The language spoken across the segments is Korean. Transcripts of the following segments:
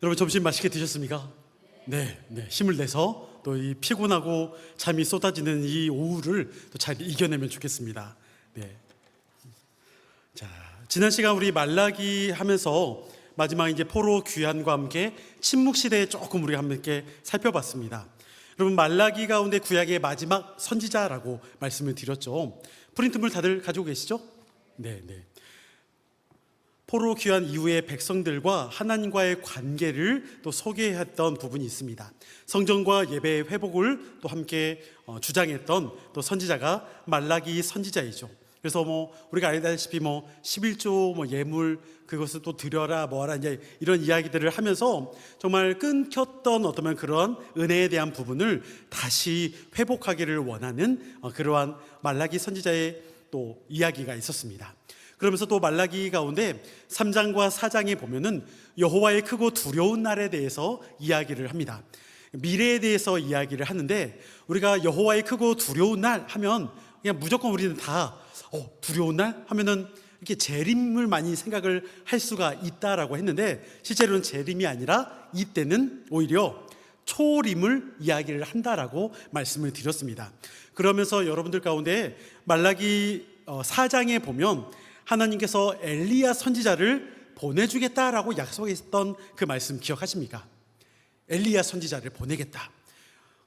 여러분 점심 맛있게 드셨습니까? 네, 힘을 내서 또 이 피곤하고 잠이 쏟아지는 이 오후를 또 잘 이겨내면 좋겠습니다. 네. 자, 지난 시간 우리 말라기 하면서 마지막 이제 포로 귀환과 함께 침묵 시대에 조금 우리가 함께 살펴봤습니다. 여러분 말라기 가운데 구약의 마지막 선지자라고 말씀을 드렸죠. 프린트물 다들 가지고 계시죠? 네. 포로 귀환 이후의 백성들과 하나님과의 관계를 또 소개했던 부분이 있습니다. 성전과 예배의 회복을 또 함께 주장했던 또 선지자가 말라기 선지자이죠. 그래서 우리가 알다시피 11조 예물 그것을 또 드려라 뭐하라 이제 이런 이야기들을 하면서 정말 끊겼던 어떤 그런 은혜에 대한 부분을 다시 회복하기를 원하는 그러한 말라기 선지자의 또 이야기가 있었습니다. 그러면서 또 말라기 가운데 3장과 4장에 보면은 여호와의 크고 두려운 날에 대해서 이야기를 합니다. 미래에 대해서 이야기를 하는데 우리가 여호와의 크고 두려운 날 하면 그냥 무조건 우리는 다 두려운 날 하면은 이렇게 재림을 많이 생각을 할 수가 있다라고 했는데 실제로는 재림이 아니라 이때는 오히려 초림을 이야기를 한다라고 말씀을 드렸습니다. 그러면서 여러분들 가운데 말라기 4장에 보면 하나님께서 엘리야 선지자를 보내주겠다라고 약속했던 그 말씀 기억하십니까? 엘리야 선지자를 보내겠다.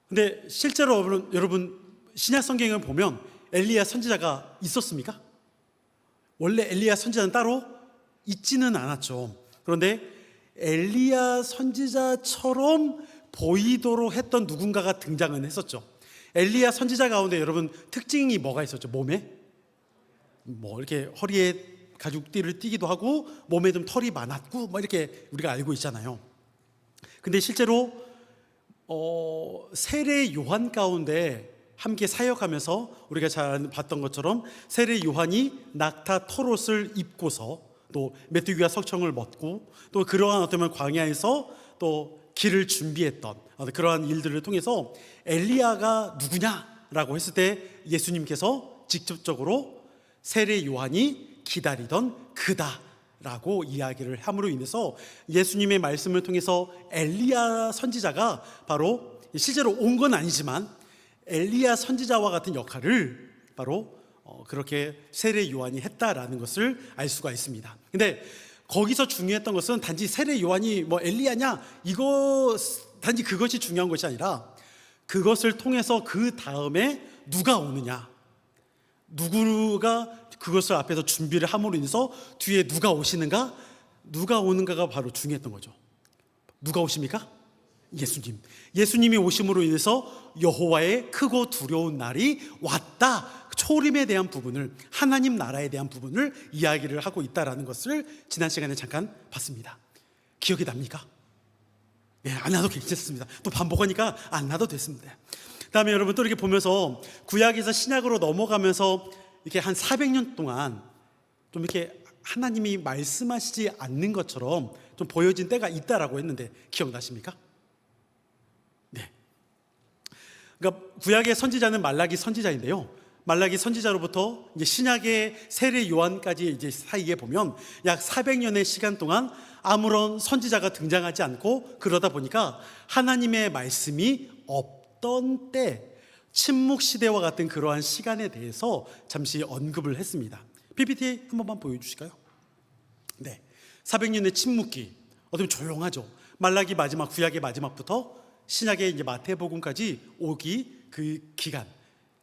근데 실제로 여러분 신약 성경을 보면 엘리야 선지자가 있었습니까? 원래 엘리야 선지자는 따로 있지는 않았죠. 그런데 엘리야 선지자처럼 보이도록 했던 누군가가 등장은 했었죠. 엘리야 선지자 가운데 여러분 특징이 뭐가 있었죠? 몸에? 이렇게 허리에 가죽띠를 띠기도 하고 몸에 좀 털이 많았고 이렇게 우리가 알고 있잖아요. 근데 실제로 세례 요한 가운데 함께 사역하면서 우리가 잘 봤던 것처럼 세례 요한이 낙타 털옷을 입고서 또 메뚜기와 석청을 먹고 또 그러한 어떤 광야에서 또 길을 준비했던 그러한 일들을 통해서 엘리야가 누구냐라고 했을 때 예수님께서 직접적으로 세례 요한이 기다리던 그다라고 이야기를 함으로 인해서 예수님의 말씀을 통해서 엘리야 선지자가 바로 실제로 온 건 아니지만 엘리야 선지자와 같은 역할을 바로 그렇게 세례 요한이 했다라는 것을 알 수가 있습니다. 근데 거기서 중요했던 것은 단지 세례 요한이 엘리야냐 이거 단지 그것이 중요한 것이 아니라 그것을 통해서 그 다음에 누가 오느냐, 누구가 그것을 앞에서 준비를 함으로 인해서 뒤에 누가 오시는가, 누가 오는가가 바로 중요했던 거죠. 누가 오십니까? 예수님. 예수님이 오심으로 인해서 여호와의 크고 두려운 날이 왔다. 초림에 대한 부분을, 하나님 나라에 대한 부분을 이야기를 하고 있다라는 것을 지난 시간에 잠깐 봤습니다. 기억이 납니까? 네, 안 나도 괜찮습니다. 또 반복하니까 안 나도 됐습니다. 다음에 여러분 또 이렇게 보면서 구약에서 신약으로 넘어가면서 이렇게 한 400년 동안 좀 이렇게 하나님이 말씀하시지 않는 것처럼 좀 보여진 때가 있다라고 했는데 기억나십니까? 네. 그러니까 구약의 선지자는 말라기 선지자인데요. 말라기 선지자로부터 이제 신약의 세례 요한까지 이제 사이에 보면 약 400년의 시간 동안 아무런 선지자가 등장하지 않고 그러다 보니까 하나님의 말씀이 없던 때 침묵 시대와 같은 그러한 시간에 대해서 잠시 언급을 했습니다. PPT 한 번만 보여주실까요? 네, 400년의 침묵기 어떻게 조용하죠. 말라기 마지막, 구약의 마지막부터 신약의 이제 마태복음까지 오기 그 기간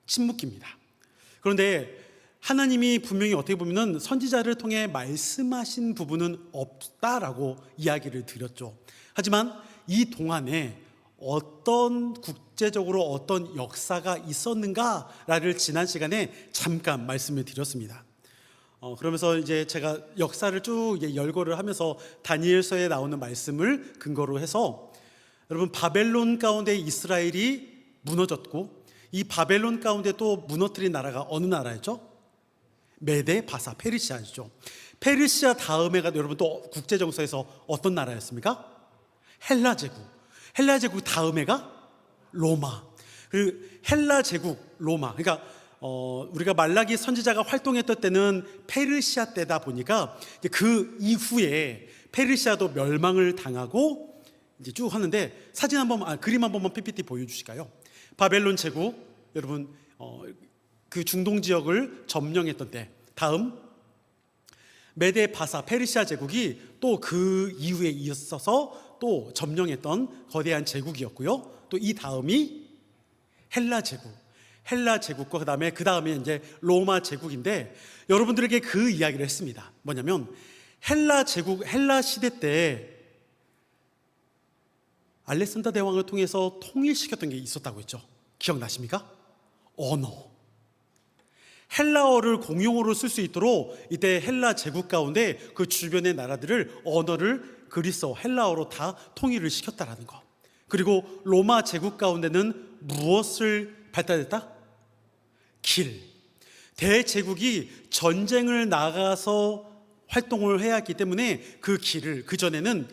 침묵기입니다. 그런데 하나님이 분명히 어떻게 보면은 선지자를 통해 말씀하신 부분은 없다라고 이야기를 드렸죠. 하지만 이 동안에 어떤 국제적으로 어떤 역사가 있었는가를 지난 시간에 잠깐 말씀을 드렸습니다. 그러면서 이제 제가 역사를 쭉 열거를 하면서 다니엘서에 나오는 말씀을 근거로 해서 여러분 바벨론 가운데 이스라엘이 무너졌고 이 바벨론 가운데 또 무너뜨린 나라가 어느 나라였죠? 메데, 바사, 페르시아죠. 페르시아 다음에가 여러분 또 국제 정서에서 어떤 나라였습니까? 헬라 제국. 헬라 제국 다음에가 로마. 그 헬라 제국 로마. 그러니까 우리가 말라기 선지자가 활동했던 때는 페르시아 때다 보니까 그 이후에 페르시아도 멸망을 당하고 이제 쭉 하는데 사진 그림 한 번만 PPT 보여주실까요? 바벨론 제국, 여러분 그 중동 지역을 점령했던 때, 다음 메데 바사 페르시아 제국이 또 그 이후에 이어서 또 점령했던 거대한 제국이었고요. 또 이 다음이 헬라 제국과 그 다음에 이제 로마 제국인데, 여러분들에게 그 이야기를 했습니다. 뭐냐면 헬라 시대 때 알렉산더 대왕을 통해서 통일시켰던 게 있었다고 했죠. 기억나십니까? 언어. 헬라어를 공용어로 쓸 수 있도록 이때 헬라 제국 가운데 그 주변의 나라들을 언어를 그리스어 헬라어로 다 통일을 시켰다라는 거. 그리고 로마 제국 가운데는 무엇을 발달했다? 길. 대제국이 전쟁을 나가서 활동을 해야 했기 때문에 그 길을, 그전에는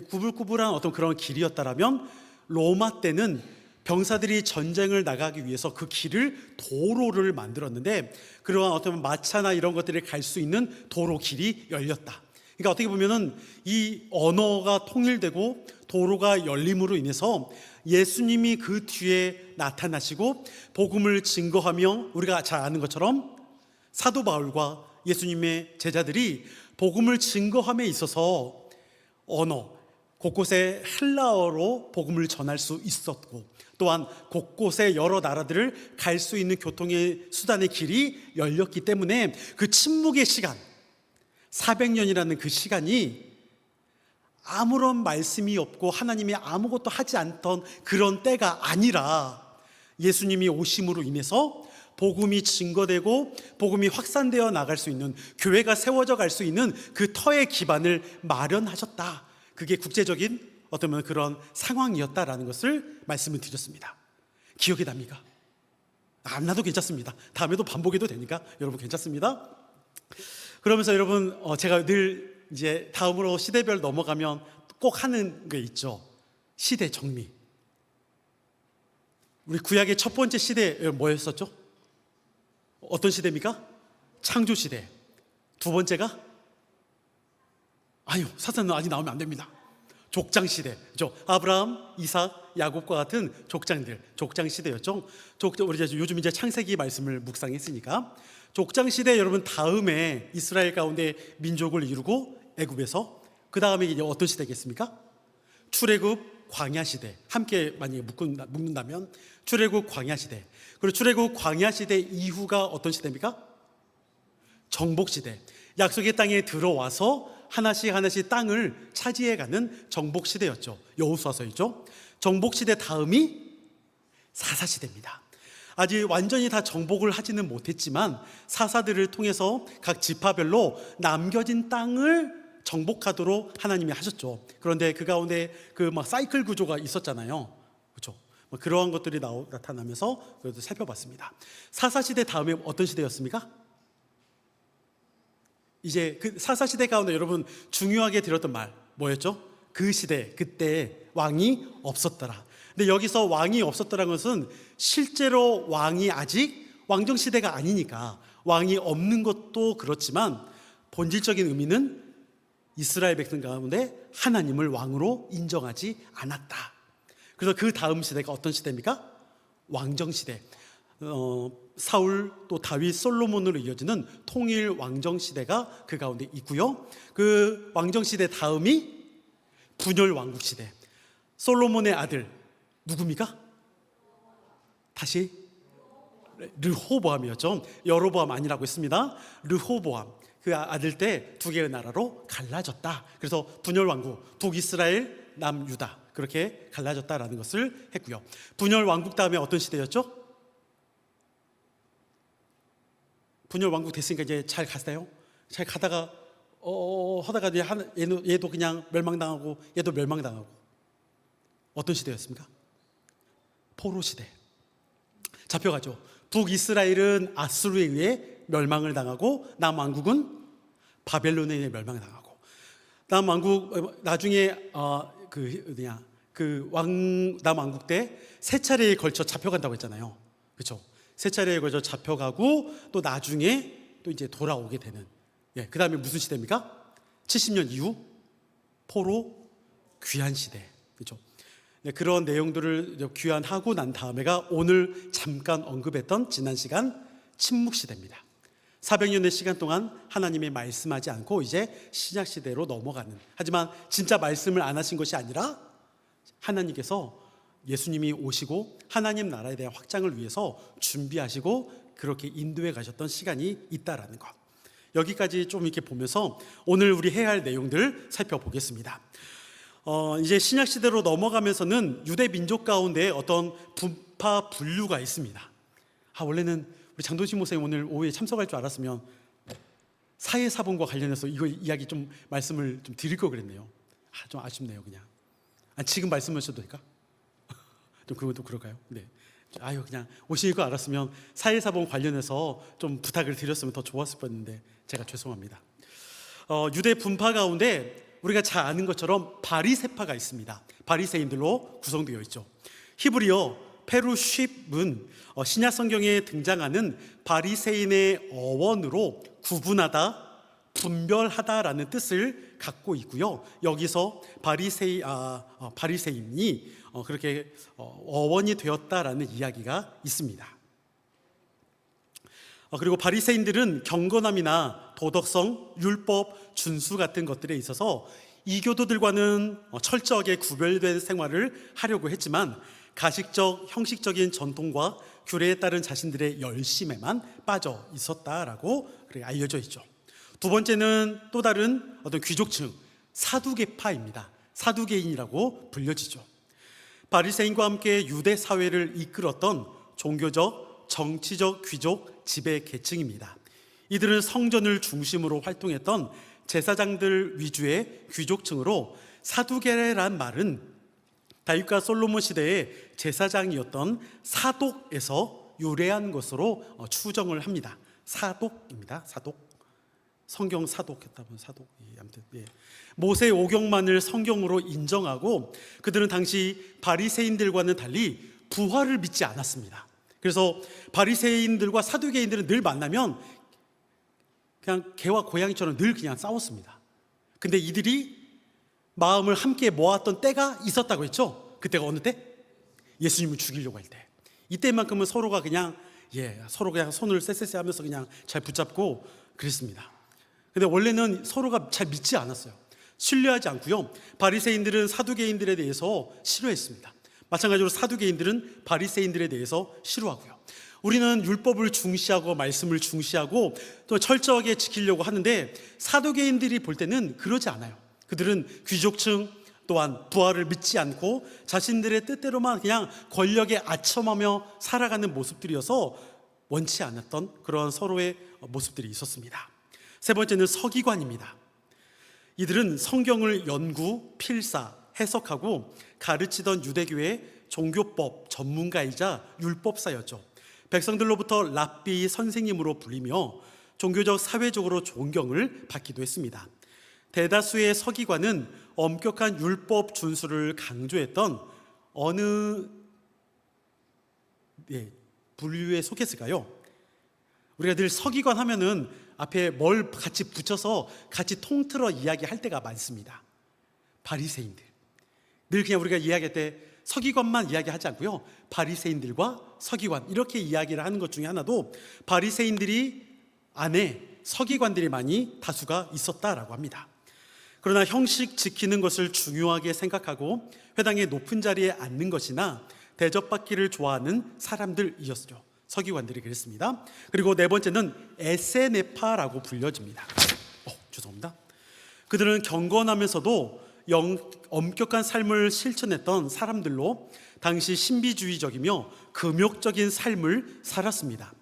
구불구불한 어떤 그런 길이었다라면 로마 때는 병사들이 전쟁을 나가기 위해서 그 길을 도로를 만들었는데, 그러한 어떤 마차나 이런 것들이 갈 수 있는 도로 길이 열렸다. 그러니까 어떻게 보면은 이 언어가 통일되고 도로가 열림으로 인해서 예수님이 그 뒤에 나타나시고 복음을 증거하며, 우리가 잘 아는 것처럼 사도 바울과 예수님의 제자들이 복음을 증거함에 있어서 언어 곳곳에 헬라어로 복음을 전할 수 있었고, 또한 곳곳에 여러 나라들을 갈 수 있는 교통의 수단의 길이 열렸기 때문에 그 침묵의 시간, 400년이라는 그 시간이 아무런 말씀이 없고 하나님이 아무것도 하지 않던 그런 때가 아니라, 예수님이 오심으로 인해서 복음이 증거되고 복음이 확산되어 나갈 수 있는, 교회가 세워져 갈 수 있는 그 터의 기반을 마련하셨다. 그게 국제적인 어떤 그런 상황이었다라는 것을 말씀을 드렸습니다. 기억이 납니까? 안 나도 괜찮습니다. 다음에도 반복해도 되니까 여러분 괜찮습니다. 그러면서 여러분 제가 늘 이제 다음으로 시대별 넘어가면 꼭 하는 게 있죠. 시대 정리. 우리 구약의 첫 번째 시대 뭐였었죠? 어떤 시대입니까? 창조 시대. 두 번째가 사사는 아직 나오면 안 됩니다. 족장 시대. 그렇죠? 아브라함, 이삭, 야곱과 같은 족장 시대였죠. 우리 요즘 이제 창세기 말씀을 묵상했으니까 족장 시대, 여러분 다음에 이스라엘 가운데 민족을 이루고 애굽에서, 그 다음에 이제 어떤 시대겠습니까? 출애굽 광야 시대. 함께 만약에 묶는다면 출애굽 광야 시대. 그리고 출애굽 광야 시대 이후가 어떤 시대입니까? 정복 시대. 약속의 땅에 들어와서 하나씩 땅을 차지해가는 정복 시대였죠. 여호수아서이죠. 정복 시대 다음이 사사 시대입니다. 아직 완전히 다 정복을 하지는 못했지만 사사들을 통해서 각 지파별로 남겨진 땅을 정복하도록 하나님이 하셨죠. 그런데 그 가운데 그 사이클 구조가 있었잖아요. 그렇죠? 그러한 것들이 나타나면서 그것도 살펴봤습니다. 사사 시대 다음에 어떤 시대였습니까? 이제 그 사사 시대 가운데 여러분 중요하게 들었던 말 뭐였죠? 그 시대, 그때 왕이 없었더라. 근데 여기서 왕이 없었더라는 것은 실제로 왕이 아직 왕정 시대가 아니니까 왕이 없는 것도 그렇지만, 본질적인 의미는 이스라엘 백성 가운데 하나님을 왕으로 인정하지 않았다. 그래서 그 다음 시대가 어떤 시대입니까? 왕정 시대. 사울 또 다윗 솔로몬으로 이어지는 통일 왕정 시대가 그 가운데 있고요. 그 왕정 시대 다음이 분열 왕국 시대. 솔로몬의 아들 누굽니까? 다시 르호보암이었죠. 여로보암 아니라고 했습니다. 르호보암. 그 아들 때 두 개의 나라로 갈라졌다. 그래서 분열 왕국, 북이스라엘, 남유다, 그렇게 갈라졌다라는 것을 했고요. 분열 왕국 다음에 어떤 시대였죠? 분열 왕국 됐으니까 이제 잘 갔어요. 잘 가다가 하다가 얘도 그냥 멸망당하고 얘도 멸망당하고. 어떤 시대였습니까? 포로 시대. 잡혀가죠. 북이스라엘은 아수르에 의해 멸망을 당하고, 남왕국은 바벨론에 의해 멸망을 당하고, 남왕국 나중에 남왕국 때 세 차례에 걸쳐 잡혀간다고 했잖아요. 그렇죠? 세 차례에 걸쳐 잡혀가고 또 나중에 또 이제 돌아오게 되는. 그 다음에 무슨 시대입니까? 70년 이후 포로 귀환 시대. 그렇죠? 네, 그런 내용들을 귀환하고 난 다음에가 오늘 잠깐 언급했던 지난 시간 침묵 시대입니다. 400년의 시간 동안 하나님이 말씀하지 않고 이제 신약 시대로 넘어가는, 하지만 진짜 말씀을 안 하신 것이 아니라 하나님께서 예수님이 오시고 하나님 나라에 대한 확장을 위해서 준비하시고 그렇게 인도해 가셨던 시간이 있다라는 것, 여기까지 좀 이렇게 보면서 오늘 우리 해야 할 내용들 살펴보겠습니다. 이제 신약 시대로 넘어가면서는 유대 민족 가운데 어떤 분파 분류가 있습니다. 원래는 우리 장도신 목사님 오늘 오후에 참석할 줄 알았으면 사회사본과 관련해서 이거 이야기 좀 말씀을 좀 드릴 거 그랬네요. 좀 아쉽네요. 그냥 지금 말씀하셔도 될까? 좀 그것도 그럴까요? 네. 그냥 오실 거 알았으면 사회사본 관련해서 좀 부탁을 드렸으면 더 좋았을 뻔했는데 제가 죄송합니다. 유대 분파 가운데 우리가 잘 아는 것처럼 바리새파가 있습니다. 바리새인들로 구성되어 있죠. 히브리어 페루쉽은 신약 성경에 등장하는 바리새인의 어원으로 구분하다, 분별하다라는 뜻을 갖고 있고요. 여기서 바리새인이 그렇게 어원이 되었다라는 이야기가 있습니다. 그리고 바리새인들은 경건함이나 도덕성, 율법, 준수 같은 것들에 있어서 이교도들과는 철저하게 구별된 생활을 하려고 했지만 가식적, 형식적인 전통과 규례에 따른 자신들의 열심에만 빠져 있었다라고 알려져 있죠. 두 번째는 또 다른 어떤 귀족층, 사두개파입니다. 사두개인이라고 불려지죠. 바리새인과 함께 유대 사회를 이끌었던 종교적, 정치적 귀족 지배 계층입니다. 이들은 성전을 중심으로 활동했던 제사장들 위주의 귀족층으로 사두개란 말은 다윗과 솔로몬 시대의 제사장이었던 사독에서 유래한 것으로 추정을 합니다. 사독입니다. 사독. 성경 사독했다면 사독. 아무튼 모세 오경만을 성경으로 인정하고 그들은 당시 바리새인들과는 달리 부활을 믿지 않았습니다. 그래서 바리새인들과 사두개인들은 늘 만나면 그냥 개와 고양이처럼 늘 그냥 싸웠습니다. 근데 이들이 마음을 함께 모았던 때가 있었다고 했죠. 그때가 어느 때? 예수님을 죽이려고 할 때. 이때만큼은 서로가 그냥 서로 그냥 손을 쎄쎄쎄 하면서 그냥 잘 붙잡고 그랬습니다. 근데 원래는 서로가 잘 믿지 않았어요. 신뢰하지 않고요. 바리새인들은 사두개인들에 대해서 싫어했습니다. 마찬가지로 사두개인들은 바리새인들에 대해서 싫어하고요. 우리는 율법을 중시하고 말씀을 중시하고 또 철저하게 지키려고 하는데 사두개인들이 볼 때는 그러지 않아요. 그들은 귀족층 또한 부활을 믿지 않고 자신들의 뜻대로만 그냥 권력에 아첨하며 살아가는 모습들이어서 원치 않았던 그런 서로의 모습들이 있었습니다. 세 번째는 서기관입니다. 이들은 성경을 연구, 필사, 해석하고 가르치던 유대교의 종교법 전문가이자 율법사였죠. 백성들로부터 랍비 선생님으로 불리며 종교적, 사회적으로 존경을 받기도 했습니다. 대다수의 서기관은 엄격한 율법 준수를 강조했던 어느 분류에 속했을까요? 우리가 늘 서기관 하면은 앞에 뭘 같이 붙여서 같이 통틀어 이야기할 때가 많습니다. 바리새인들. 늘 그냥 우리가 이야기할 때 서기관만 이야기하지 않고요. 바리새인들과 서기관 이렇게 이야기를 하는 것 중에 하나도 바리새인들이 안에 서기관들이 많이 다수가 있었다라고 합니다. 그러나 형식 지키는 것을 중요하게 생각하고 회당의 높은 자리에 앉는 것이나 대접받기를 좋아하는 사람들이었죠. 서기관들이 그랬습니다. 그리고 네 번째는 에세네파라고 불려집니다. 죄송합니다. 그들은 경건하면서도 엄격한 삶을 실천했던 사람들로 당시 신비주의적이며 금욕적인 삶을 살았습니다.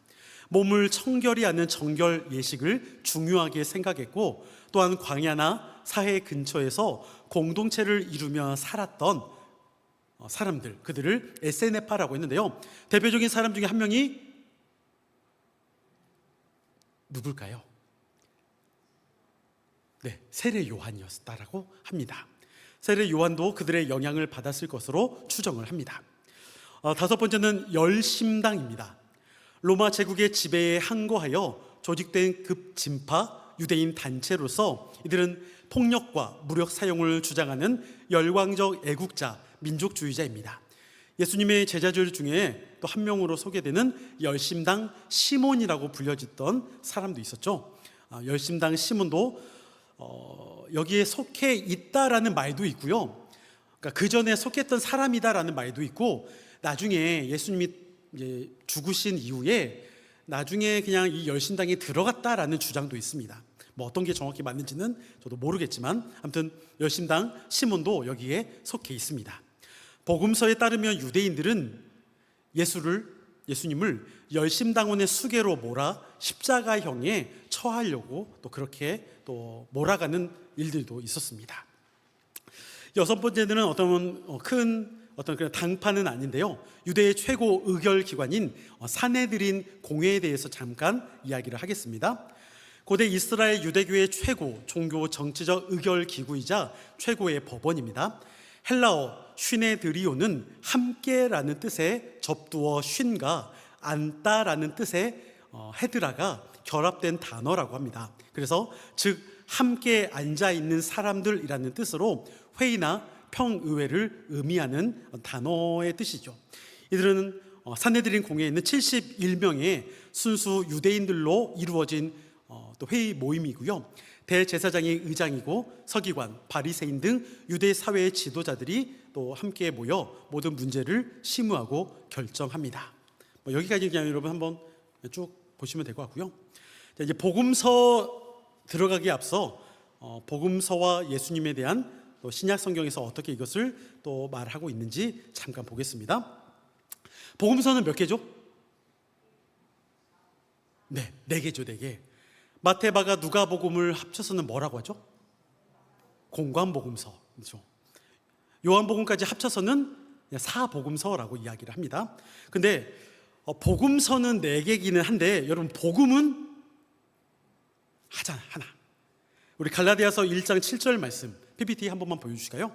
몸을 청결히 하는 정결 예식을 중요하게 생각했고 또한 광야나 사해 근처에서 공동체를 이루며 살았던 사람들, 그들을 에세네파라고 했는데요. 대표적인 사람 중에 한 명이 누굴까요? 세례 요한이었다라고 합니다. 세례 요한도 그들의 영향을 받았을 것으로 추정을 합니다. 다섯 번째는 열심당입니다. 로마 제국의 지배에 항거하여 조직된 급진파 유대인 단체로서 이들은 폭력과 무력 사용을 주장하는 열광적 애국자, 민족주의자입니다. 예수님의 제자들 중에 또 한 명으로 소개되는 열심당 시몬이라고 불려졌던 사람도 있었죠. 열심당 시몬도 여기에 속해 있다라는 말도 있고요. 그러니까 그 전에 속했던 사람이다라는 말도 있고, 나중에 예수님이 이제 죽으신 이후에 나중에 그냥 이 열심당에 들어갔다라는 주장도 있습니다. 뭐 어떤 게 정확히 맞는지는 저도 모르겠지만 아무튼 열심당 시몬도 여기에 속해 있습니다. 복음서에 따르면 유대인들은 예수님을 열심당원의 수계로 몰아 십자가형에 처하려고 또 그렇게 또 몰아가는 일들도 있었습니다. 여섯 번째는 어떤 그런 당파는 아닌데요. 유대의 최고 의결 기관인 산헤드린 공회에 대해서 잠깐 이야기를 하겠습니다. 고대 이스라엘 유대교의 최고 종교 정치적 의결 기구이자 최고의 법원입니다. 헬라어 슈네드리오는 함께라는 뜻의 접두어 쉰과 앉다라는 뜻의 헤드라가 결합된 단어라고 합니다. 그래서 즉 함께 앉아 있는 사람들이라는 뜻으로 회의나 평의회를 의미하는 단어의 뜻이죠. 이들은 산헤드린 공회에 있는 71명의 순수 유대인들로 이루어진 또 회의 모임이고요. 대제사장이 의장이고 서기관, 바리새인 등 유대 사회의 지도자들이 또 함께 모여 모든 문제를 심의하고 결정합니다. 여기까지 그냥 여러분 한번 쭉 보시면 될 것 같고요. 이제 복음서 들어가기에 앞서 복음서와 예수님에 대한 또 신약 성경에서 어떻게 이것을 또 말하고 있는지 잠깐 보겠습니다. 복음서는 몇 개죠? 네, 4개죠, 4개. 마태, 마가, 누가복음을 합쳐서는 뭐라고 하죠? 공관복음서. 그렇죠? 요한복음까지 합쳐서는 사복음서라고 이야기를 합니다. 근데 복음서는 4개기는 한데 여러분 복음은 하나. 우리 갈라디아서 1장 7절 말씀 PPT 한 번만 보여주실까요?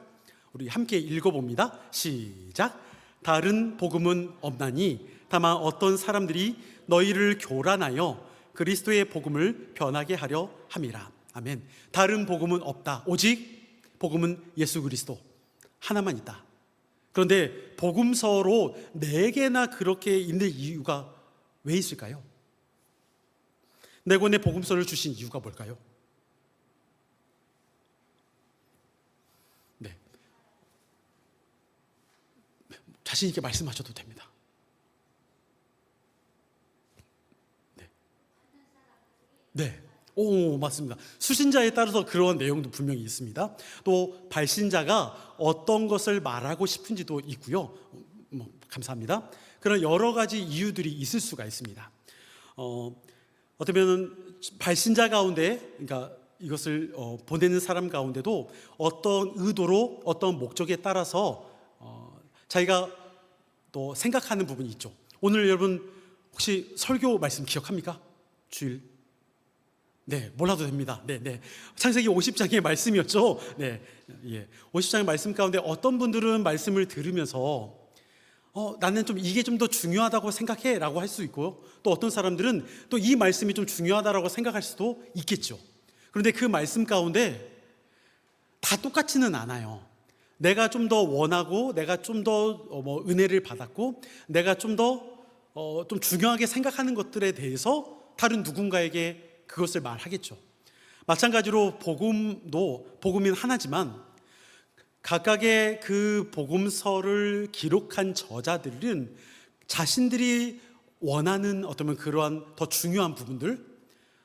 우리 함께 읽어봅니다. 시작. 다른 복음은 없나니 다만 어떤 사람들이 너희를 교란하여 그리스도의 복음을 변하게 하려 함이라. 아멘. 다른 복음은 없다. 오직 복음은 예수 그리스도 하나만 있다. 그런데 복음서로 4개나 그렇게 있는 이유가 왜 있을까요? 4권의 복음서를 주신 이유가 뭘까요? 네, 자신 있게 말씀하셔도 됩니다. 네. 오, 맞습니다. 수신자에 따라서 그런 내용도 분명히 있습니다. 또 발신자가 어떤 것을 말하고 싶은지도 있고요. 감사합니다. 그런 여러 가지 이유들이 있을 수가 있습니다. 어쩌면 발신자 가운데, 그러니까 이것을 보내는 사람 가운데도 어떤 의도로 어떤 목적에 따라서 자기가 또 생각하는 부분이 있죠. 오늘 여러분 혹시 설교 말씀 기억합니까? 주일. 네, 몰라도 됩니다. 네. 창세기 50장의 말씀이었죠. 네, 50장의 말씀 가운데 어떤 분들은 말씀을 들으면서 나는 좀 이게 좀 더 중요하다고 생각해라고 할 수 있고요. 또 어떤 사람들은 또 이 말씀이 좀 중요하다라고 생각할 수도 있겠죠. 그런데 그 말씀 가운데 다 똑같지는 않아요. 내가 좀 더 원하고, 내가 좀 더 은혜를 받았고, 내가 좀 더 좀 중요하게 생각하는 것들에 대해서 다른 누군가에게 그것을 말하겠죠. 마찬가지로 복음인 하나지만 각각의 그 복음서를 기록한 저자들은 자신들이 원하는 어떤 그러한 더 중요한 부분들,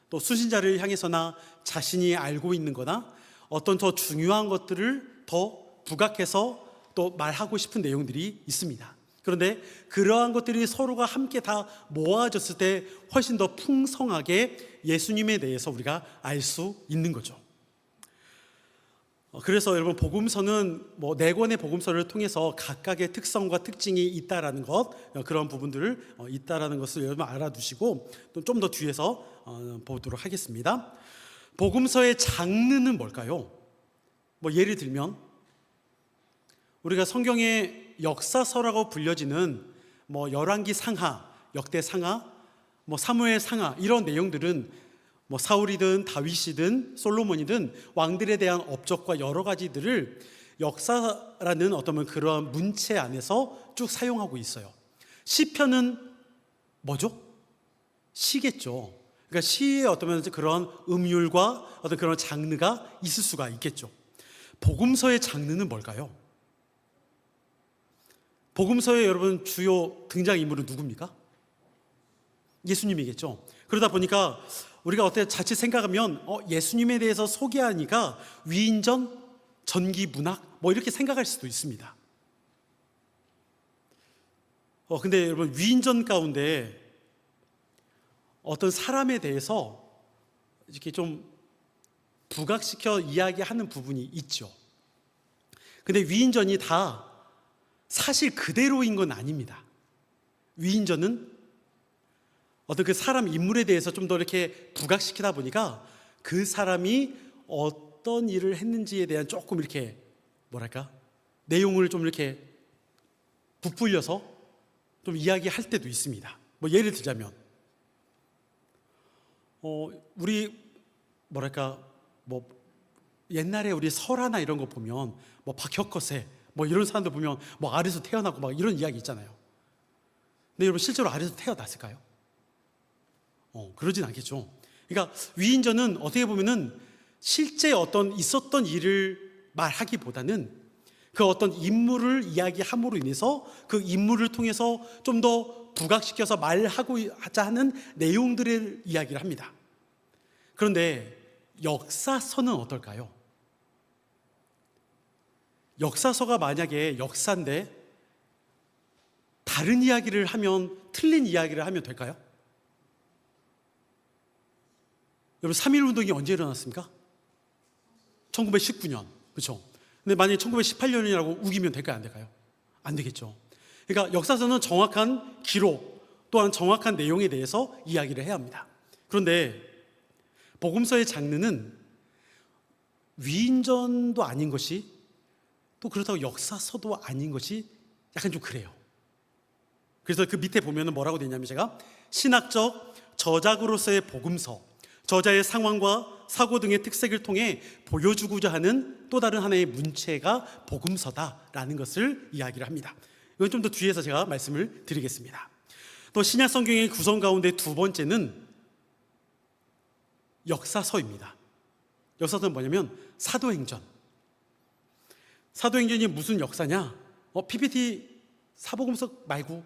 또 수신자를 향해서나 자신이 알고 있는 거나 어떤 더 중요한 것들을 더 부각해서 또 말하고 싶은 내용들이 있습니다. 그런데 그러한 것들이 서로가 함께 다 모아졌을 때 훨씬 더 풍성하게 예수님에 대해서 우리가 알 수 있는 거죠. 그래서 여러분 복음서는 4권의 복음서를 통해서 각각의 특성과 특징이 있다라는 것, 그런 부분들을 있다라는 것을 여러분 알아두시고 좀 더 뒤에서 보도록 하겠습니다. 복음서의 장르는 뭘까요? 예를 들면 우리가 성경의 역사서라고 불려지는 열왕기 상하, 역대 상하, 사무엘 상하 이런 내용들은 뭐 사울이든 다윗이든 솔로몬이든 왕들에 대한 업적과 여러 가지들을 역사라는 어떤 그러한 문체 안에서 쭉 사용하고 있어요. 시편은 뭐죠? 시겠죠. 그러니까 시에 어떤 그런 음율과 어떤 그런 장르가 있을 수가 있겠죠. 복음서의 장르는 뭘까요? 복음서의 여러분 주요 등장인물은 누굽니까? 예수님이겠죠. 그러다 보니까 우리가 어떻게 자칫 생각하면 예수님에 대해서 소개하니까 위인전, 전기문학 뭐 이렇게 생각할 수도 있습니다. 근데 여러분 위인전 가운데 어떤 사람에 대해서 이렇게 좀 부각시켜 이야기하는 부분이 있죠. 근데 위인전이 다 사실 그대로인 건 아닙니다. 위인전은 어떤 그 사람 인물에 대해서 좀 더 이렇게 부각시키다 보니까 그 사람이 어떤 일을 했는지에 대한 조금 이렇게 뭐랄까 내용을 좀 이렇게 부풀려서 좀 이야기할 때도 있습니다. 뭐 예를 들자면 우리 뭐랄까 뭐 옛날에 우리 설화나 이런 거 보면 뭐 박혁거세 뭐 이런 사람들 보면 뭐 아래에서 태어나고 막 이런 이야기 있잖아요. 근데 여러분 실제로 아래에서 태어났을까요? 그러진 않겠죠. 그러니까 위인전은 어떻게 보면은 실제 어떤 있었던 일을 말하기보다는 그 어떤 인물을 이야기함으로 인해서 그 인물을 통해서 좀 더 부각시켜서 말하고자 하는 내용들을 이야기를 합니다. 그런데 역사서는 어떨까요? 역사서가 만약에 역사인데 다른 이야기를 하면 틀린 이야기를 하면 될까요? 여러분 3.1운동이 언제 일어났습니까? 1919년 그렇죠? 근데 만약에 1918년이라고 우기면 될까요? 안 될까요? 안 되겠죠. 그러니까 역사서는 정확한 기록 또한 정확한 내용에 대해서 이야기를 해야 합니다. 그런데 복음서의 장르는 위인전도 아닌 것이 또 그렇다고 역사서도 아닌 것이 약간 좀 그래요. 그래서 그 밑에 보면 뭐라고 되어 있냐면 제가 신학적 저작으로서의 복음서, 저자의 상황과 사고 등의 특색을 통해 보여주고자 하는 또 다른 하나의 문체가 복음서다라는 것을 이야기를 합니다. 이건 좀 더 뒤에서 제가 말씀을 드리겠습니다. 또 신약 성경의 구성 가운데 두 번째는 역사서입니다. 역사서는 뭐냐면 사도행전. 사도행전이 무슨 역사냐? PPT 사복음서 말고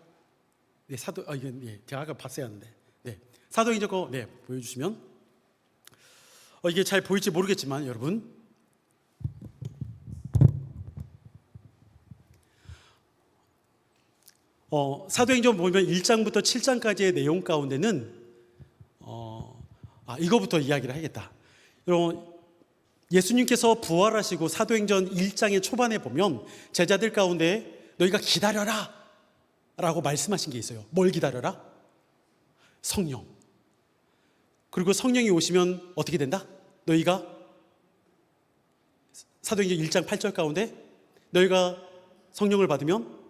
이건 제가 아까 봤어야 하는데 사도행전 거 보여주시면 이게 잘 보일지 모르겠지만 여러분 사도행전 보면 1장부터 7장까지의 내용 가운데는 이거부터 이야기를 하겠다. 여러분 예수님께서 부활하시고 사도행전 1장의 초반에 보면 제자들 가운데 너희가 기다려라 라고 말씀하신 게 있어요. 뭘 기다려라? 성령. 그리고 성령이 오시면 어떻게 된다? 너희가 사도행전 1장 8절 가운데 너희가 성령을 받으면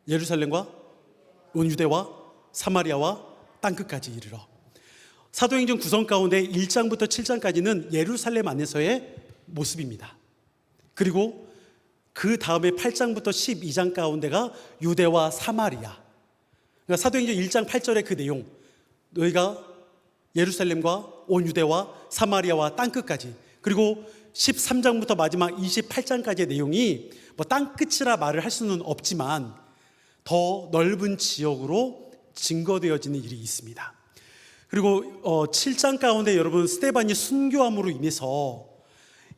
예루살렘과 온 유대와 사마리아와 땅끝까지 이르러. 사도행전 구성 가운데 1장부터 7장까지는 예루살렘 안에서의 모습입니다. 그리고 그 다음에 8장부터 12장 가운데가 유대와 사마리아. 그러니까 사도행전 1장 8절의 그 내용, 너희가 예루살렘과 온 유대와 사마리아와 땅끝까지, 그리고 13장부터 마지막 28장까지의 내용이 뭐 땅끝이라 말을 할 수는 없지만 더 넓은 지역으로 증거되어지는 일이 있습니다. 그리고 7장 가운데 여러분 스데반이 순교함으로 인해서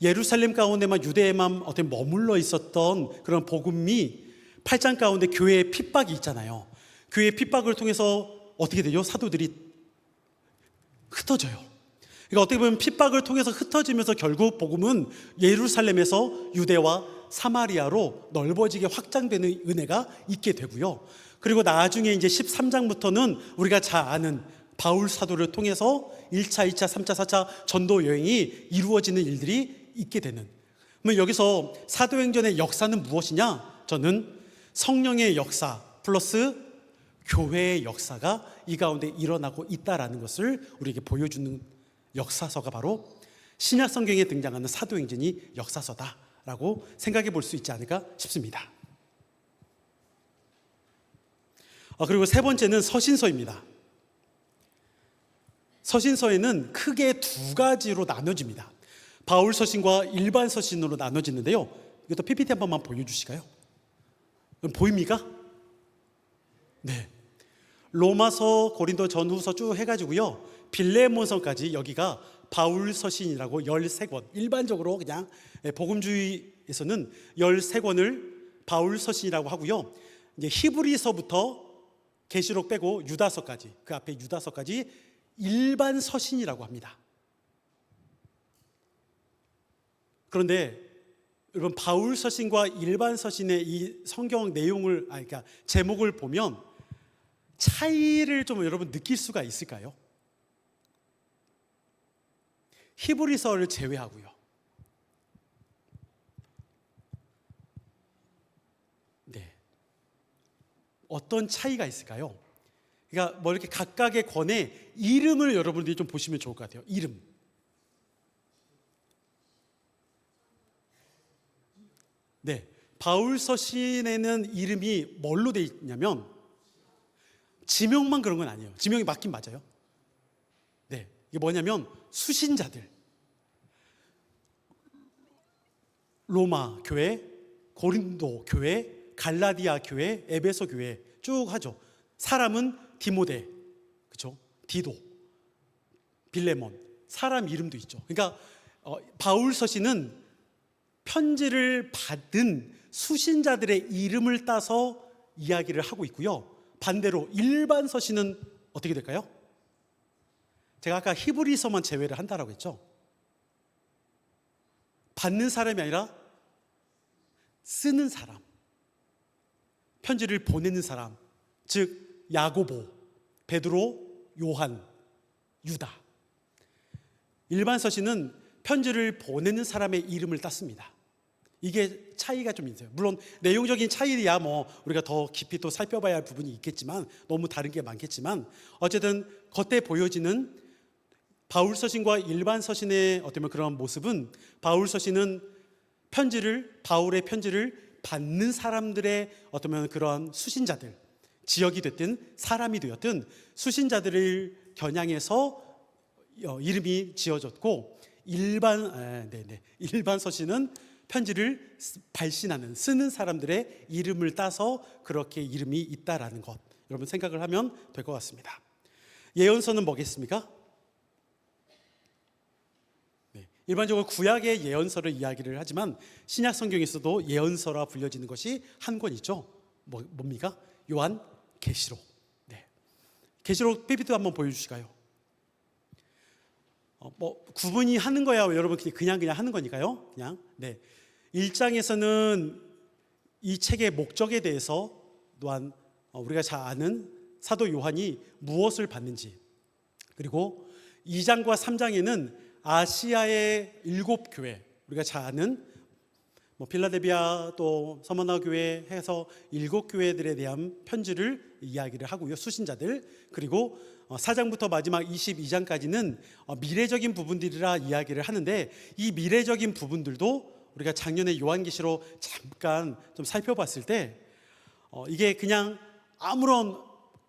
예루살렘 가운데만 유대에만 어떤 머물러 있었던 그런 복음이 8장 가운데 교회의 핍박이 있잖아요. 교회의 핍박을 통해서 어떻게 되죠? 사도들이 흩어져요. 그러니까 어떻게 보면 핍박을 통해서 흩어지면서 결국 복음은 예루살렘에서 유대와 사마리아로 넓어지게 확장되는 은혜가 있게 되고요. 그리고 나중에 이제 13장부터는 우리가 잘 아는 바울 사도를 통해서 1차, 2차, 3차, 4차 전도 여행이 이루어지는 일들이 있게 되는. 그러면 여기서 사도행전의 역사는 무엇이냐? 저는 성령의 역사 플러스 교회의 역사가 이 가운데 일어나고 있다라는 것을 우리에게 보여주는 역사서가 바로 신약 성경에 등장하는 사도행전이 역사서다라고 생각해 볼 수 있지 않을까 싶습니다. 그리고 세 번째는 서신서입니다. 서신서에는 크게 두 가지로 나눠집니다. 바울 서신과 일반 서신으로 나눠지는데요. 이것도 PPT 한 번만 보여주실까요? 보입니까? 네. 로마서, 고린도 전후서 쭉 해가지고요. 빌레몬서까지 여기가 바울 서신이라고 13권, 일반적으로 그냥 복음주의에서는 13권을 바울 서신이라고 하고요. 이제 히브리서부터 계시록 빼고 유다서까지, 그 앞에 유다서까지 일반 서신이라고 합니다. 그런데 여러분, 바울 서신과 일반 서신의 이 성경 내용을, 그러니까 제목을 보면 차이를 좀 여러분 느낄 수가 있을까요? 히브리서를 제외하고요. 네. 어떤 차이가 있을까요? 그러니까 뭐 이렇게 각각의 권의 이름을 여러분들이 좀 보시면 좋을 것 같아요. 이름. 네. 바울 서신에는 이름이 뭘로 돼 있냐면 지명만 그런 건 아니에요. 지명이 맞긴 맞아요. 네. 이게 뭐냐면 수신자들. 로마 교회, 고린도 교회, 갈라디아 교회, 에베소 교회 쭉 하죠. 사람은 디모데, 그렇죠? 디도, 빌레몬, 사람 이름도 있죠. 그러니까 바울 서신은 편지를 받은 수신자들의 이름을 따서 이야기를 하고 있고요. 반대로 일반 서신은 어떻게 될까요? 제가 아까 히브리서만 제외를 한다라고 했죠. 받는 사람이 아니라 쓰는 사람, 편지를 보내는 사람, 즉 야고보, 베드로, 요한, 유다. 일반 서신은 편지를 보내는 사람의 이름을 땄습니다. 이게 차이가 좀 있어요. 물론 내용적인 차이야 뭐 우리가 더 깊이 또 살펴봐야 할 부분이 있겠지만, 너무 다른 게 많겠지만, 어쨌든 겉에 보여지는 바울 서신과 일반 서신의 어떤 그런 모습은, 바울 서신은 바울의 편지를 받는 사람들의 어떤 그런 수신자들, 지역이 됐든 사람이 되었든 수신자들을 겨냥해서 이름이 지어졌고, 일반 서신은 편지를 발신하는, 쓰는 사람들의 이름을 따서 그렇게 이름이 있다라는 것, 여러분 생각을 하면 될 것 같습니다. 예언서는 뭐겠습니까? 일반적으로 구약의 예언서를 이야기를 하지만 신약 성경에서도 예언서라 불려지는 것이 한 권 있죠. 뭡니까? 요한 계시록. 네. 계시록 PPT 한번 보여주실까요? 구분이 하는 거야, 여러분 그냥 하는 거니까요. 그냥. 네. 1장에서는 이 책의 목적에 대해서 또한 우리가 잘 아는 사도 요한이 무엇을 받는지, 그리고 2장과 3장에는 아시아의 7교회, 우리가 잘 아는 필라델피아 또 서머나 교회 해서 7교회들에 대한 편지를 이야기를 하고요. 수신자들. 그리고 4장부터 마지막 22장까지는 미래적인 부분들이라 이야기를 하는데, 이 미래적인 부분들도 우리가 작년에 요한계시로 잠깐 좀 살펴봤을 때 이게 그냥 아무런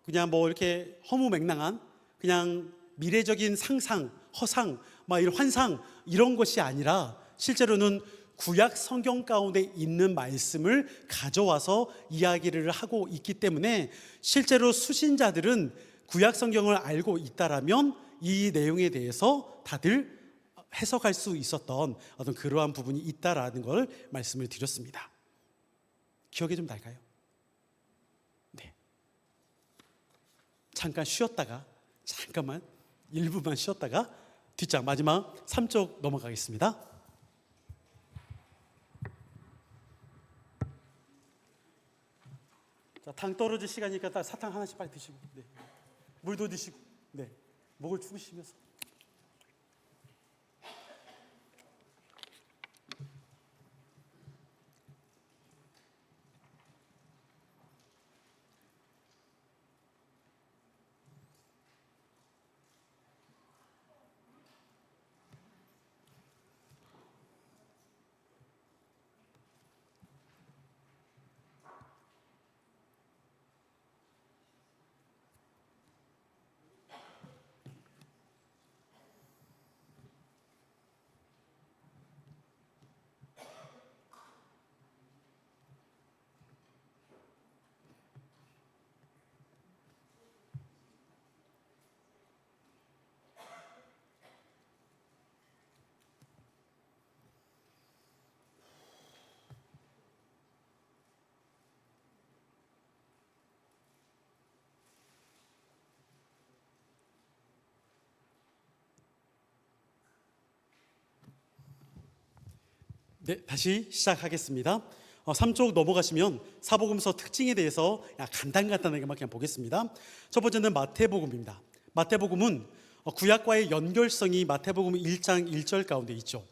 그냥 뭐 이렇게 허무맹랑한 그냥 미래적인 상상, 허상, 이런 환상 이런 것이 아니라 실제로는 구약 성경 가운데 있는 말씀을 가져와서 이야기를 하고 있기 때문에, 실제로 수신자들은 구약 성경을 알고 있다라면 이 내용에 대해서 다들 해석할 수 있었던 어떤 그러한 부분이 있다라는 걸 말씀을 드렸습니다. 기억이 좀 날까요? 네. 잠깐 쉬었다가, 잠깐만 1분만 쉬었다가 뒷장 마지막 3쪽 넘어가겠습니다. 자, 당 떨어질 시간이니까 딱 사탕 하나씩 빨리 드시고, 네. 물도 드시고, 네. 목을 축으시면서. 네, 다시 시작하겠습니다. 3쪽 넘어가시면 사복음서 특징에 대해서 간단하게만 그냥 보겠습니다. 첫 번째는 마태복음입니다. 마태복음은 구약과의 연결성이 마태복음 1장 1절 가운데 있죠.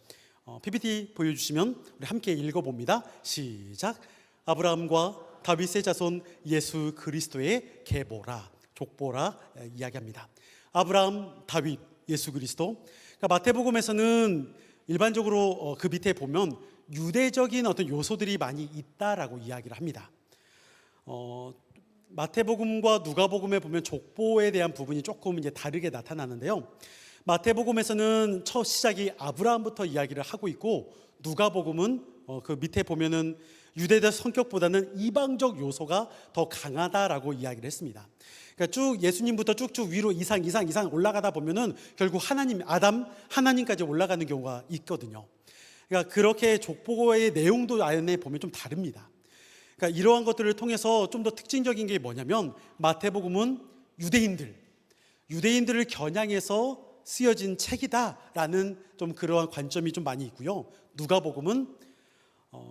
PPT 보여주시면 우리 함께 읽어봅니다. 시작. 아브라함과 다윗의 자손 예수 그리스도의 계보라, 족보라 이야기합니다. 아브라함, 다윗, 예수 그리스도. 그러니까 마태복음에서는 일반적으로 그 밑에 보면 유대적인 어떤 요소들이 많이 있다라고 이야기를 합니다. 마태복음과 누가복음에 보면 족보에 대한 부분이 조금 이제 다르게 나타나는데요. 마태복음에서는 첫 시작이 아브라함부터 이야기를 하고 있고, 누가복음은 그 밑에 보면은 유대적 성격보다는 이방적 요소가 더 강하다라고 이야기를 했습니다. 그러니까 쭉 예수님부터 쭉쭉 위로 이상 올라가다 보면은 결국 하나님, 아담, 하나님까지 올라가는 경우가 있거든요. 그러니까 그렇게 족보의 내용도 안에 보면 좀 다릅니다. 그러니까 이러한 것들을 통해서 좀 더 특징적인 게 뭐냐면, 마태복음은 유대인들을 겨냥해서 쓰여진 책이다라는 좀 그러한 관점이 좀 많이 있고요. 누가복음은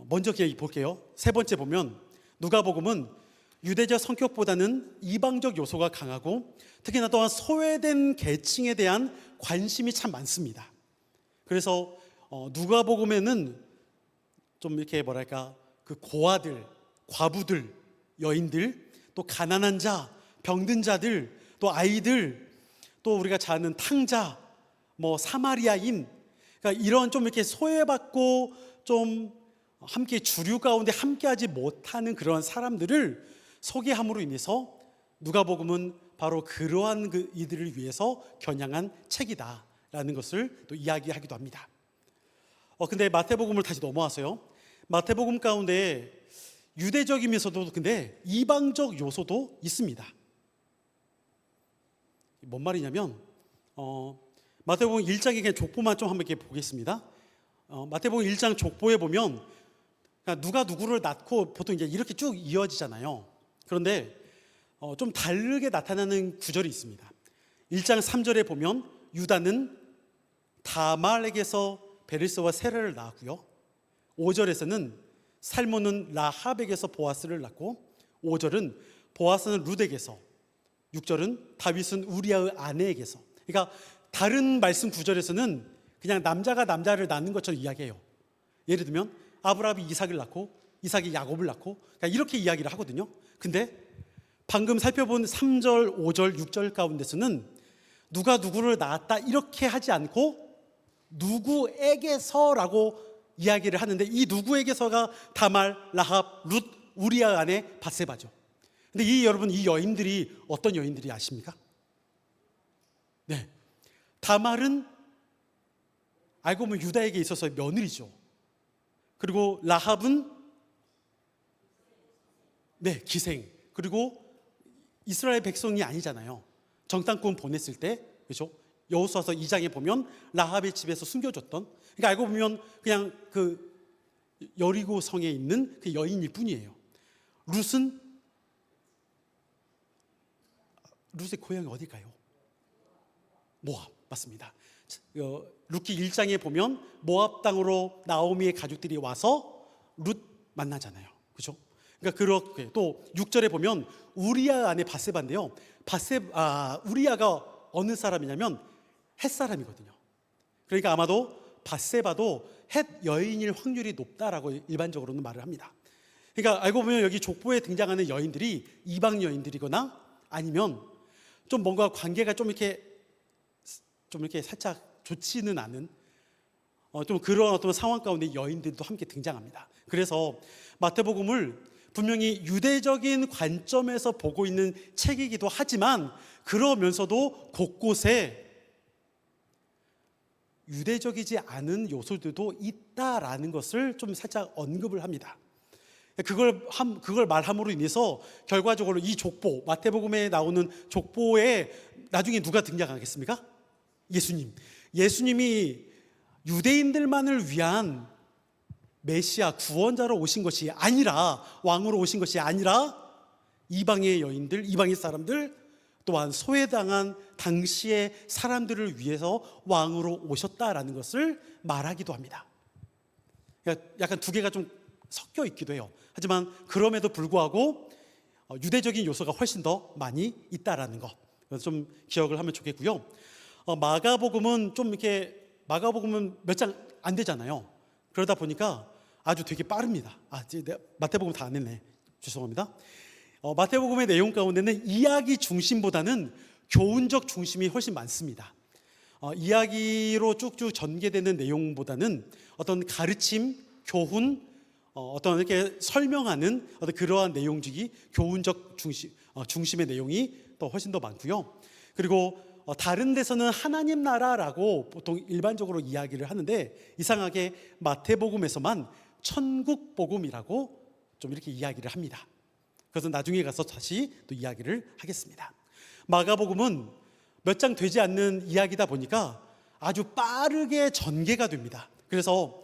먼저 볼게요. 세 번째 보면 누가복음은 유대적 성격보다는 이방적 요소가 강하고, 특히나 또한 소외된 계층에 대한 관심이 참 많습니다. 그래서 누가복음에는 좀 이렇게 그 고아들, 과부들, 여인들, 또 가난한 자, 병든 자들, 또 아이들, 또 우리가 잘 아는 탕자, 사마리아인, 그러니까 이런 좀 이렇게 소외받고 좀 함께 주류 가운데 함께하지 못하는 그러한 사람들을 소개함으로 인해서 누가복음은 바로 그러한 이들을 위해서 겨냥한 책이다라는 것을 또 이야기하기도 합니다. 근데 마태복음을 다시 넘어와서요. 마태복음 가운데 유대적이면서도 근데 이방적 요소도 있습니다. 뭔 말이냐면 마태복음 1장의 그냥 족보만 좀 한번 이렇게 보겠습니다. 마태복음 1장 족보에 보면 누가 누구를 낳고 보통 이제 이렇게 쭉 이어지잖아요. 그런데 좀 다르게 나타나는 구절이 있습니다. 1장 3절에 보면 유다는 다말에게서 베르스와 세라를 낳았고요. 5절에서는 살몬은 라합에게서 보아스를 낳고, 5절은 보아스는 룻에게서, 6절은 다윗은 우리아의 아내에게서. 그러니까 다른 말씀 구절에서는 그냥 남자가 남자를 낳는 것처럼 이야기해요. 예를 들면 아브라함이 이삭을 낳고 이삭이 야곱을 낳고, 그러니까 이렇게 이야기를 하거든요. 근데 방금 살펴본 3절, 5절, 6절 가운데서는 누가 누구를 낳았다 이렇게 하지 않고 누구에게서라고 이야기를 하는데, 이 누구에게서가 다말, 라합, 룻, 우리아 아내 밧세바죠. 근데 여러분, 이 여인들이 어떤 여인들이 아십니까? 네, 다말은 알고 보면 유다에게 있어서 며느리죠. 그리고 라합은 기생. 그리고 이스라엘 백성이 아니잖아요. 정탐꾼 보냈을 때, 그렇죠? 여호수아서 2장에 보면 라합의 집에서 숨겨졌던, 그러니까 알고 보면 그냥 그 여리고 성에 있는 그 여인일 뿐이에요. 룻의 고향이 어딜까요? 모압, 맞습니다. 룻기 1장에 보면 모압 땅으로 나오미의 가족들이 와서 룻 만나잖아요. 그렇죠? 그러니까 그렇게 또 6절에 보면 우리아 아내 밧세바인데요. 우리아가 어느 사람이냐면 헷 사람이거든요. 그러니까 아마도 밧세바도 헷 여인일 확률이 높다라고 일반적으로는 말을 합니다. 그러니까 알고 보면 여기 족보에 등장하는 여인들이 이방 여인들이거나 아니면 좀 뭔가 관계가 좀 이렇게 살짝 좋지는 않은 좀 그런 어떤 상황 가운데 여인들도 함께 등장합니다. 그래서 마태복음을 분명히 유대적인 관점에서 보고 있는 책이기도 하지만, 그러면서도 곳곳에 유대적이지 않은 요소들도 있다라는 것을 좀 살짝 언급을 합니다. 그걸 말함으로 인해서 결과적으로 이 족보, 마태복음에 나오는 족보에 나중에 누가 등장하겠습니까? 예수님이 유대인들만을 위한 메시아, 구원자로 오신 것이 아니라, 왕으로 오신 것이 아니라 이방의 여인들, 이방의 사람들, 또한 소외당한 당시의 사람들을 위해서 왕으로 오셨다라는 것을 말하기도 합니다. 그러니까 약간 두 개가 좀 섞여 있기도 해요. 하지만 그럼에도 불구하고 유대적인 요소가 훨씬 더 많이 있다라는 것, 그래서 좀 기억을 하면 좋겠고요. 마가복음은 좀 이렇게 마가복음은 몇 장 안 되잖아요. 그러다 보니까 아주 되게 빠릅니다. 이제 마태복음 다 안 했네. 죄송합니다. 마태복음의 내용 가운데는 이야기 중심보다는 교훈적 중심이 훨씬 많습니다. 이야기로 쭉쭉 전개되는 내용보다는 어떤 가르침, 교훈, 어떤 이렇게 설명하는 어떤 그러한 내용들이 교훈적 중심의 내용이 또 훨씬 더 많고요. 그리고 다른 데서는 하나님 나라라고 보통 일반적으로 이야기를 하는데 이상하게 마태복음에서만 천국 복음이라고 좀 이렇게 이야기를 합니다. 그래서 나중에 가서 다시 또 이야기를 하겠습니다. 마가복음은 몇 장 되지 않는 이야기다 보니까 아주 빠르게 전개가 됩니다. 그래서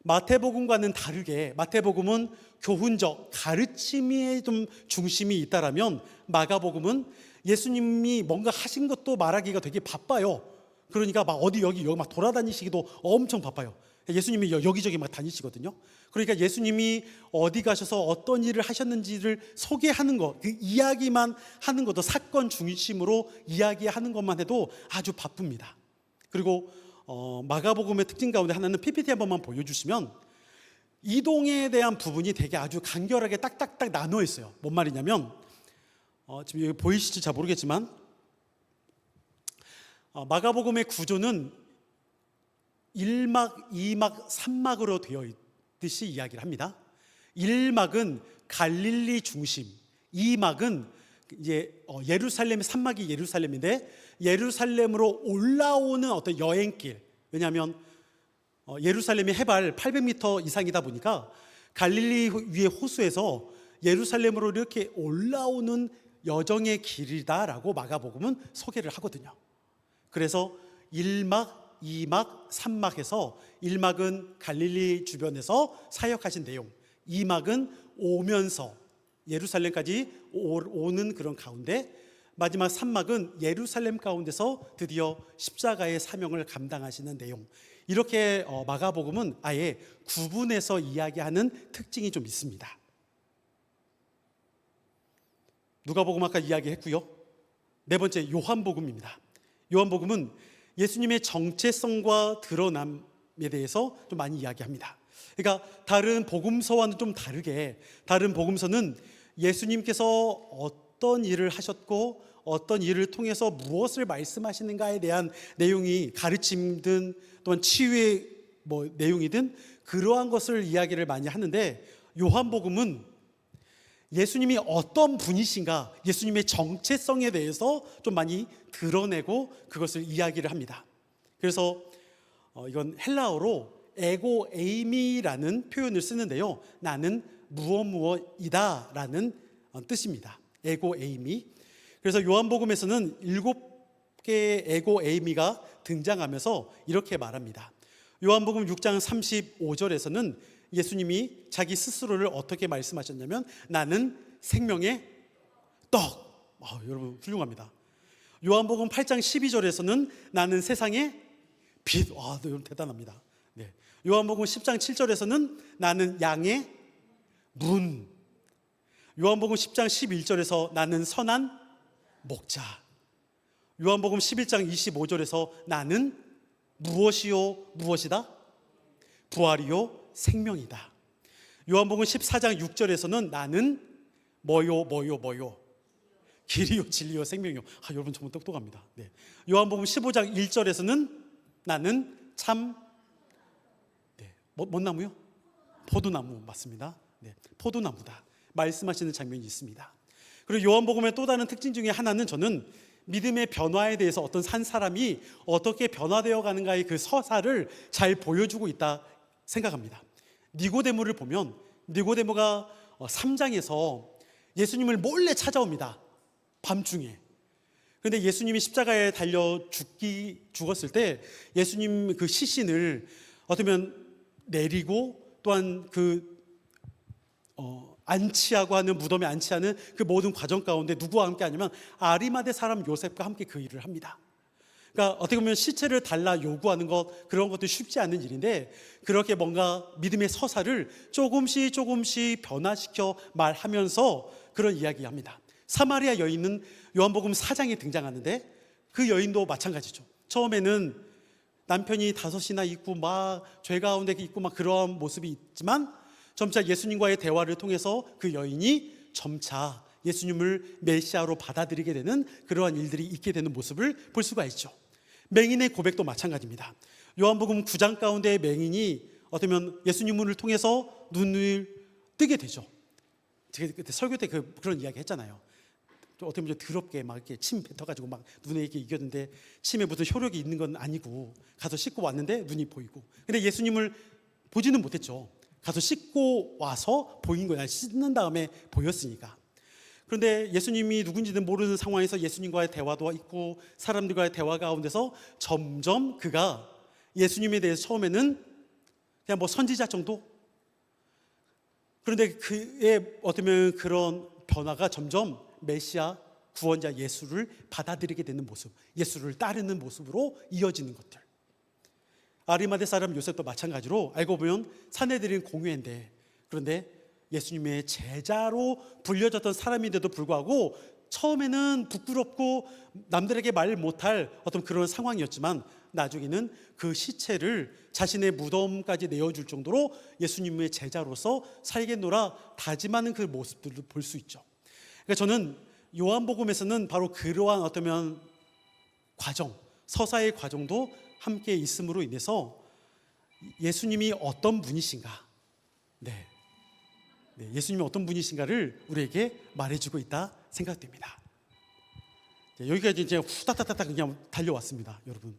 마태복음과는 다르게 마태복음은 교훈적 가르침에 좀 중심이 있다라면 마가복음은 예수님이 뭔가 하신 것도 말하기가 되게 바빠요. 그러니까 막 어디 여기 막 돌아다니시기도 엄청 바빠요. 예수님이 여기저기 막 다니시거든요. 그러니까 예수님이 어디 가셔서 어떤 일을 하셨는지를 소개하는 것, 그 이야기만 하는 것도 사건 중심으로 이야기하는 것만 해도 아주 바쁩니다. 그리고 마가복음의 특징 가운데 하나는 PPT 한 번만 보여주시면 이동에 대한 부분이 되게 아주 간결하게 딱딱딱 나눠 있어요. 뭔 말이냐면 지금 여기 보이실지 잘 모르겠지만 마가복음의 구조는 1막, 2막, 3막으로 되어 있듯이 이야기를 합니다. 1막은 갈릴리 중심, 2막은 이제 예루살렘, 3막이 예루살렘인데 예루살렘으로 올라오는 어떤 여행길. 왜냐하면 예루살렘이 해발 800m 이상이다 보니까 갈릴리 위의 호수에서 예루살렘으로 이렇게 올라오는 여정의 길이다라고 마가복음은 소개를 하거든요. 그래서 1막, 2막, 3막에서 1막은 갈릴리 주변에서 사역하신 내용, 2막은 오면서 예루살렘까지 오는 그런 가운데, 마지막 3막은 예루살렘 가운데서 드디어 십자가의 사명을 감당하시는 내용. 이렇게 마가복음은 아예 구분해서 이야기하는 특징이 좀 있습니다. 누가복음 아까 이야기했고요. 네 번째 요한복음입니다. 요한복음은 예수님의 정체성과 드러남에 대해서 좀 많이 이야기합니다. 그러니까 다른 복음서와는 좀 다르게, 다른 복음서는 예수님께서 어떤 일을 하셨고 어떤 일을 통해서 무엇을 말씀하시는가에 대한 내용이 가르침든 또는 치유의 내용이든 그러한 것을 이야기를 많이 하는데, 요한복음은 예수님이 어떤 분이신가, 예수님의 정체성에 대해서 좀 많이 드러내고 그것을 이야기를 합니다. 그래서 이건 헬라어로 에고 에이미라는 표현을 쓰는데요, 나는 무엇이다 라는 뜻입니다. 에고 에이미. 그래서 요한복음에서는 7개의 에고 에이미가 등장하면서 이렇게 말합니다. 요한복음 6장 35절에서는 예수님이 자기 스스로를 어떻게 말씀하셨냐면 나는 생명의 떡. 여러분 훌륭합니다. 요한복음 8장 12절에서는 나는 세상의 빛. 여러분 대단합니다. 네. 요한복음 10장 7절에서는 나는 양의 문. 요한복음 10장 11절에서 나는 선한 목자. 요한복음 11장 25절에서 나는 무엇이다? 부활이요 생명이다. 요한복음 14장 6절에서는 나는 뭐요 길이요 진리요 생명이요. 여러분 정말 똑똑합니다. 네. 요한복음 15장 1절에서는 나는 참 뭔 나무요? 포도나무. 맞습니다. 네. 포도나무다 말씀하시는 장면이 있습니다. 그리고 요한복음의 또 다른 특징 중에 하나는 저는 믿음의 변화에 대해서 어떤 한 사람이 어떻게 변화되어 가는가의 그 서사를 잘 보여주고 있다 생각합니다. 니고데모를 보면 니고데모가 3장에서 예수님을 몰래 찾아옵니다. 밤중에. 그런데 예수님이 십자가에 달려 죽었을 때 예수님 그 시신을 어쩌면 내리고 또한 안치하고 하는, 무덤에 안치하는 그 모든 과정 가운데 누구와 함께 하냐면 아리마대 사람 요셉과 함께 그 일을 합니다. 그러니까 어떻게 보면 시체를 달라 요구하는 것, 그런 것도 쉽지 않은 일인데, 그렇게 뭔가 믿음의 서사를 조금씩 변화시켜 말하면서 그런 이야기합니다. 사마리아 여인은 요한복음 4장에 등장하는데, 그 여인도 마찬가지죠. 처음에는 남편이 5이나 있고 막 죄 가운데 있고 막 그런 모습이 있지만, 점차 예수님과의 대화를 통해서 그 여인이 점차 예수님을 메시아로 받아들이게 되는 그러한 일들이 있게 되는 모습을 볼 수가 있죠. 맹인의 고백도 마찬가지입니다. 요한복음 9장 가운데 맹인이 어쩌면 예수님을 통해서 눈을 뜨게 되죠. 제가 그때 설교 때 그런 이야기 했잖아요. 어떻게 보면 더럽게 막 이렇게 침 뱉어가지고 막 눈에 이렇게 이겼는데, 침에 무슨 효력이 있는 건 아니고 가서 씻고 왔는데 눈이 보이고. 근데 예수님을 보지는 못했죠. 가서 씻고 와서 보인 거야. 씻는 다음에 보였으니까. 그런데 예수님이 누군지는 모르는 상황에서 예수님과의 대화도 있고 사람들과의 대화 가운데서 점점 그가 예수님에 대해서 처음에는 그냥 뭐 선지자 정도? 그런데 그의 어쩌면 그런 변화가 점점 메시아 구원자 예수를 받아들이게 되는 모습, 예수를 따르는 모습으로 이어지는 것들. 아리마대 사람 요셉도 마찬가지로 알고 보면 사내들인 공회인데, 그런데 예수님의 제자로 불려졌던 사람인데도 불구하고 처음에는 부끄럽고 남들에게 말 못할 어떤 그런 상황이었지만, 나중에는 그 시체를 자신의 무덤까지 내어줄 정도로 예수님의 제자로서 살겠노라 다짐하는 그 모습들을 볼 수 있죠. 그러니까 저는 요한복음에서는 바로 그러한 어떠면 과정, 서사의 과정도 함께 있음으로 인해서 예수님이 어떤 분이신가, 예수님이 어떤 분이신가를 우리에게 말해주고 있다 생각됩니다. 여기까지 이제 후다다다닥 그냥 달려왔습니다, 여러분.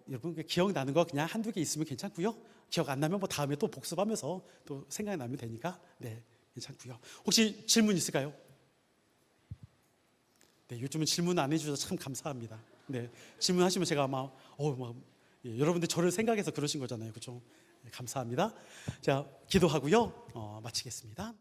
여러분 기억나는 거 그냥 한두 개 있으면 괜찮고요. 기억 안 나면 다음에 또 복습하면서 또 생각이 나면 되니까 괜찮고요. 혹시 질문 있을까요? 요즘은 질문 안 해주셔서 참 감사합니다. 질문하시면 제가 아마 여러분들 저를 생각해서 그러신 거잖아요, 그렇죠? 감사합니다. 자, 기도하고요, 마치겠습니다.